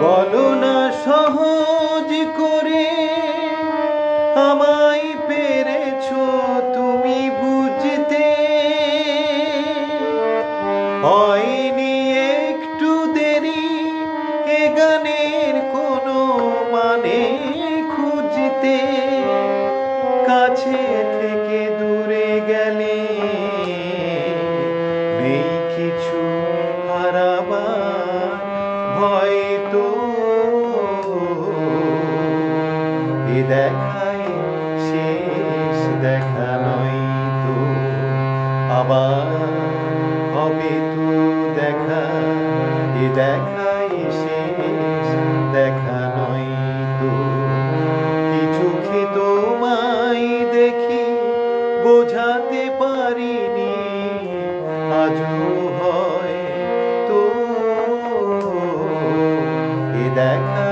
বলো না সহজ করে আমায় পেরেছো তুমি বুঝতে, হয়নি একটু দেরি এ গানের কোনো মানে খুঁজতে। কাছে থেকে দূরে গেলে নেই কিছু হারাবার ভয় তো, এ দেখায় শেষ দেখা নয় তো, আবার হবে তো দেখা, এ দেখায় শেষ দেখা নয় তো। কিছু চোখে তোমায় দেখি বোঝাতে পারিনি আজও হয় তো, এ দেখা